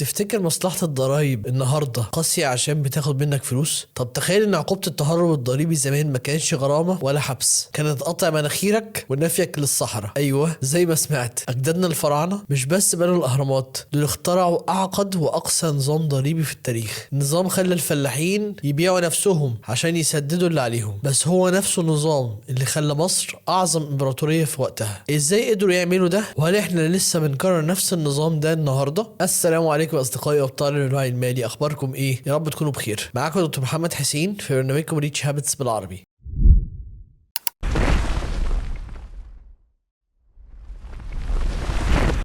تفتكر مصلحة الضرايب النهاردة قاسية عشان بتاخد منك فلوس؟ طب تخيل ان عقوبة التهرب الضريبي زمان ما كانتش غرامة ولا حبس، كانت قطع مناخيرك ونفيك للصحراء. ايوه زي ما سمعت، اجدادنا الفراعنة مش بس بنوا الاهرامات، دول اخترعوا اعقد واقصى نظام ضريبي في التاريخ. النظام خلى الفلاحين يبيعوا نفسهم عشان يسددوا اللي عليهم، بس هو نفسه النظام اللي خلى مصر اعظم امبراطورية في وقتها. ازاي قدروا يعملوا ده وهل احنا لسه بنكرر نفس النظام ده النهارده؟ السلام عليكم اصدقائي وابطال الوعي المالي، اخباركم ايه؟ يا رب تكونوا بخير. معاكم دكتور محمد حسين في برنامجكم ريتش هابتس بالعربي.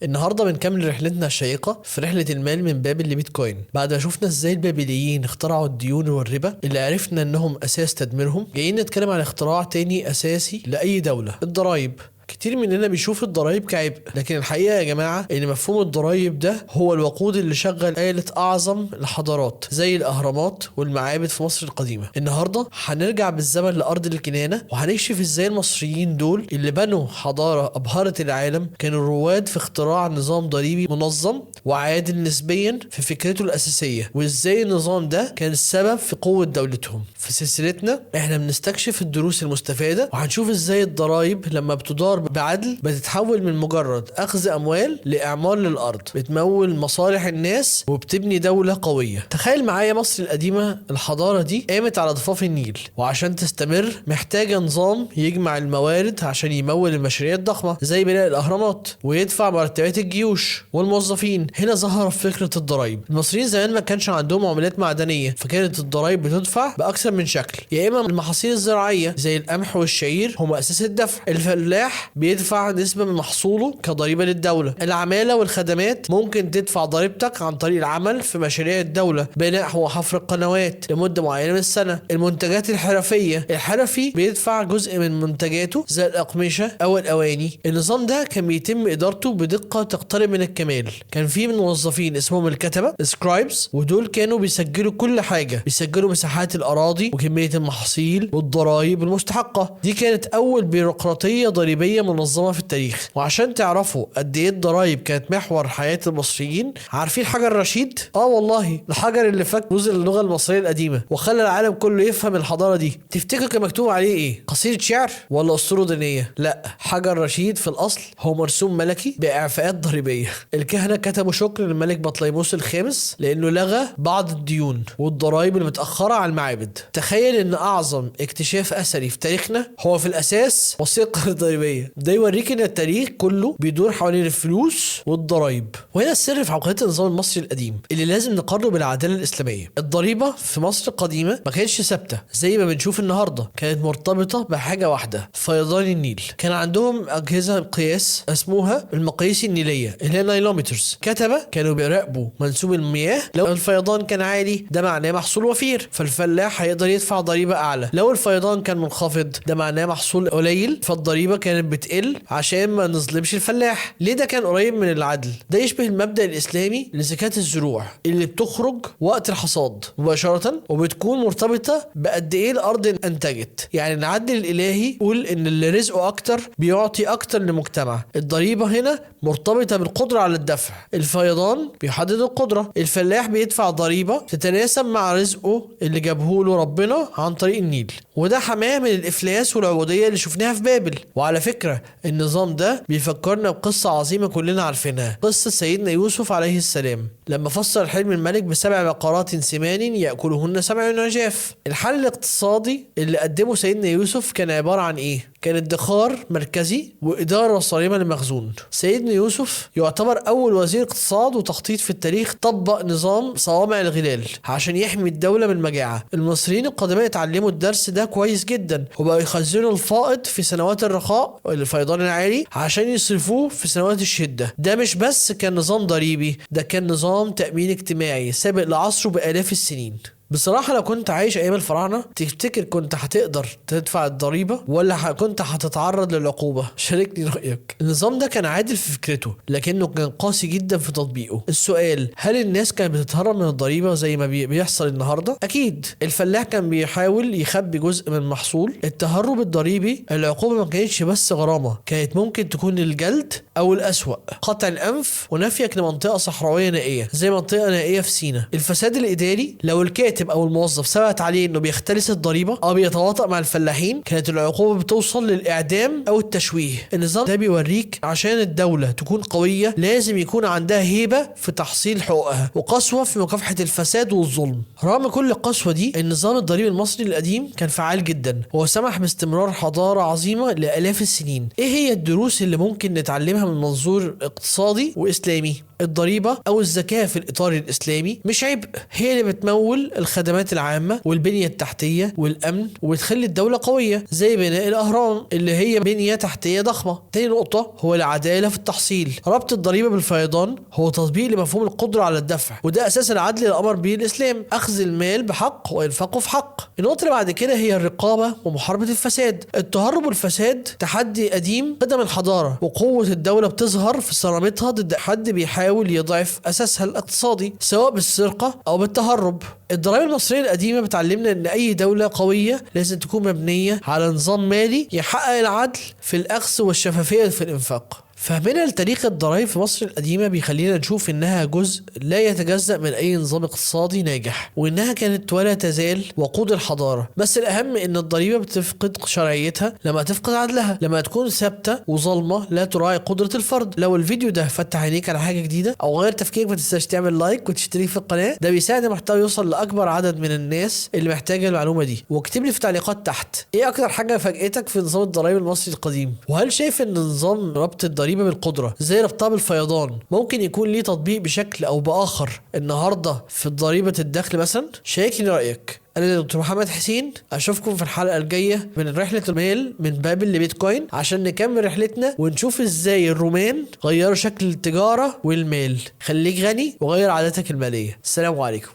النهارده بنكمل رحلتنا الشيقه في رحله المال من بابل لبيتكوين. بعد ما شفنا ازاي البابليين اخترعوا الديون والربا اللي عرفنا انهم اساس تدميرهم، جايين نتكلم عن اختراع تاني اساسي لاي دوله، الضرايب. كتير مننا بيشوف الضرايب كعبء، لكن الحقيقة يا جماعة ان مفهوم الضرايب ده هو الوقود اللي شغل آلة اعظم الحضارات زي الاهرامات والمعابد في مصر القديمة. النهاردة هنرجع بالزمن لارض الكنانة وهنكشف ازاي المصريين دول اللي بنوا حضارة ابهرت العالم كانوا رواد في اختراع نظام ضريبي منظم وعادل نسبيا في فكرته الاساسية، وازاي النظام ده كان السبب في قوة دولتهم. في سلسلتنا احنا بنستكشف الدروس المستفادة وهنشوف ازاي الضرايب لما بتدار بعدل بتتحول من مجرد اخذ اموال لاعمار للارض، بتمول مصالح الناس وبتبني دولة قوية. تخيل معايا مصر القديمة، الحضارة دي قامت على ضفاف النيل، وعشان تستمر محتاجة نظام يجمع الموارد عشان يمول المشاريع الضخمة زي بناء الاهرامات ويدفع مرتبات الجيوش والموظفين. هنا ظهرت فكرة الضرايب. المصريين زمان ما كانش عندهم عملات معدنية، فكانت الضرايب بتدفع باكثر من شكل. يا اما المحاصيل الزراعية زي القمح والشعير هم اساس الدفع، الفلاح بيدفع نسبة من محصوله كضريبة للدولة. العمالة والخدمات ممكن تدفع ضريبتك عن طريق العمل في مشاريع الدولة، بناء وحفر القنوات لمدة معينة من السنة. المنتجات الحرفية، الحرفي بيدفع جزء من منتجاته زي الأقمشة أو الأواني. النظام ده كان بيتم إدارته بدقة تقترب من الكمال. كان في من موظفين اسمهم الكتبة سكرايبس، ودول كانوا بيسجلوا كل حاجة، بيسجلوا مساحات الأراضي وكمية المحاصيل والضرائب المستحقة. دي كانت أول بيروقراطية ضريبية منظمة في التاريخ. وعشان تعرفوا قد ايه الضرايب كانت محور حياة المصريين، عارفين حجر رشيد؟ والله الحجر اللي فك كنوز اللغة المصرية القديمة وخلى العالم كله يفهم الحضارة دي. تفتكروا كان مكتوب عليه ايه؟ قصيدة شعر ولا اسطورة دينية؟ لا، حجر رشيد في الاصل هو مرسوم ملكي باعفاءات ضريبية. الكهنة كتبوا شكر للملك بطليموس الخامس لانه لغى بعض الديون والضرايب المتأخرة على المعابد. تخيل ان اعظم اكتشاف اثري في تاريخنا هو في الاساس وثيقة ضريبية. ده يوريك ان التاريخ كله بيدور حوالين الفلوس والضرايب. وهنا السر في عقلية النظام المصري القديم اللي لازم نقارنه بالعدالة الإسلامية. الضريبة في مصر القديمة ما كانتش ثابتة زي ما بنشوف النهارده، كانت مرتبطة بحاجة واحدة، فيضان النيل. كان عندهم أجهزة قياس اسمها المقاييس النيلية اللي هي نايلومترز. كتبة كانوا بيراقبوا منسوب المياه، لو الفيضان كان عالي ده معناه محصول وفير فالفلاح هيقدر يدفع ضريبة أعلى. لو الفيضان كان منخفض ده معناه محصول قليل فالضريبة كانت بتقل عشان ما نظلمش الفلاح. ليه ده كان قريب من العدل؟ ده يشبه المبدأ الإسلامي لزكاة الزروع اللي بتخرج وقت الحصاد مباشرة وبتكون مرتبطة بقد ايه الأرض انتجت. يعني العدل الإلهي يقول ان اللي رزقه أكتر بيعطي أكتر للمجتمع. الضريبة هنا مرتبطة بالقدرة على الدفع، الفيضان بيحدد القدرة، الفلاح بيدفع ضريبة تتناسب مع رزقه اللي جابه له ربنا عن طريق النيل، وده حماه من الإفلاس والعبودية اللي شفناها في بابل. وعلى فكرة النظام ده بيفكرنا بقصة عظيمة كلنا عارفينها، قصة سيدنا يوسف عليه السلام لما فسر حلم الملك بسبع بقرات سمان يأكلهن سبع عجاف. الحل الاقتصادي اللي قدمه سيدنا يوسف كان عبارة عن ايه؟ كان ادخار مركزي وإدارة صارمة للمخزون. سيدنا يوسف يعتبر أول وزير اقتصاد وتخطيط في التاريخ طبق نظام صوامع الغلال عشان يحمي الدولة من المجاعة. المصريين القدماء اتعلموا الدرس ده كويس جدا وبقوا يخزنوا الفائض في سنوات الرخاء الفيضان العالي عشان يصرفوه في سنوات الشدة. ده مش بس كان نظام ضريبي، ده كان نظام تأمين اجتماعي سابق لعصره بآلاف السنين. بصراحة لو كنت عايش ايام الفراعنة تفتكر كنت هتقدر تدفع الضريبة ولا كنت هتتعرض للعقوبة؟ شاركني رأيك. النظام ده كان عادل في فكرته لكنه كان قاسي جدا في تطبيقه. السؤال، هل الناس كانت بتتهرب من الضريبة زي ما بيحصل النهاردة؟ اكيد. الفلاح كان بيحاول يخبي جزء من المحصول. التهرب الضريبي العقوبة ما كانتش بس غرامة، كانت ممكن تكون الجلد او الأسوأ قطع الانف ونفيك لمنطقة صحراوية نائية زي منطقة نائية في سيناء. الفساد الاداري، لو الكاتب او الموظف ثبت عليه انه بيختلس الضريبة او بيتواطأ مع الفلاحين كانت العقوبة بتوصل للاعدام او التشويه. النظام ده بيوريك عشان الدولة تكون قوية لازم يكون عندها هيبة في تحصيل حقوقها وقسوة في مكافحة الفساد والظلم. رغم كل القسوة دي النظام الضريبي المصري القديم كان فعال جدا وسمح باستمرار حضارة عظيمة لآلاف السنين. ايه هي الدروس اللي ممكن نتعلمها من منظور اقتصادي واسلامي؟ الضريبة أو الزكاة في الإطار الإسلامي مش عبء، هي اللي بتمول الخدمات العامة والبنية التحتية والأمن وبتخلي الدولة قوية زي بناء الأهرام اللي هي بنية تحتية ضخمة. تاني نقطة هو العدالة في التحصيل. ربط الضريبة بالفيضان هو تطبيق لمفهوم القدرة على الدفع وده أساس العدل اللي أمر به الإسلام، أخذ المال بحق وإنفاقه في حق. النقطة اللي بعد كده هي الرقابة ومحاربة الفساد. التهرب والفساد تحدي قديم قدم الحضارة وقوة الدولة بتظهر في صرامتها ضد حد بيحاول يضعف أساسها الاقتصادي سواء بالسرقة أو بالتهرب. الضرائب المصرية القديمة بتعلمنا إن أي دولة قوية لازم تكون مبنية على نظام مالي يحقق العدل في الأخذ والشفافية في الإنفاق. فهمنا لتاريخ الضرائب في مصر القديمة بيخلينا نشوف إنها جزء لا يتجزأ من أي نظام اقتصادي ناجح وإنها كانت ولا تزال وقود الحضارة. بس الأهم إن الضريبة بتفقد شرعيتها لما تفقد عدلها، لما تكون ثابتة وظلمة لا تراعي قدرة الفرد. لو الفيديو ده فتح عينيك على حاجة جديدة أو غير تفكيرك ما تنساش تعمل لايك وتشترك في القناة، ده بيساعد المحتوى يوصل لأكبر عدد من الناس اللي محتاجة المعلومة دي. واكتب لي في تعليقات تحت إيه أكتر حاجة فاجأتك في نظام الضرائب المصري القديم، وهل شايف إن نظام ربط الضريبة بالقدرة زي ربطها بالفيضان ممكن يكون ليه تطبيق بشكل او باخر النهارده في ضريبة الدخل مثلا؟ شاركني رأيك. انا دكتور محمد حسين، اشوفكم في الحلقة الجاية من رحلة المال من بابل لبيتكوين عشان نكمل رحلتنا ونشوف ازاي الرومان غيروا شكل التجارة والمال. خليك غني وغير عاداتك المالية. السلام عليكم.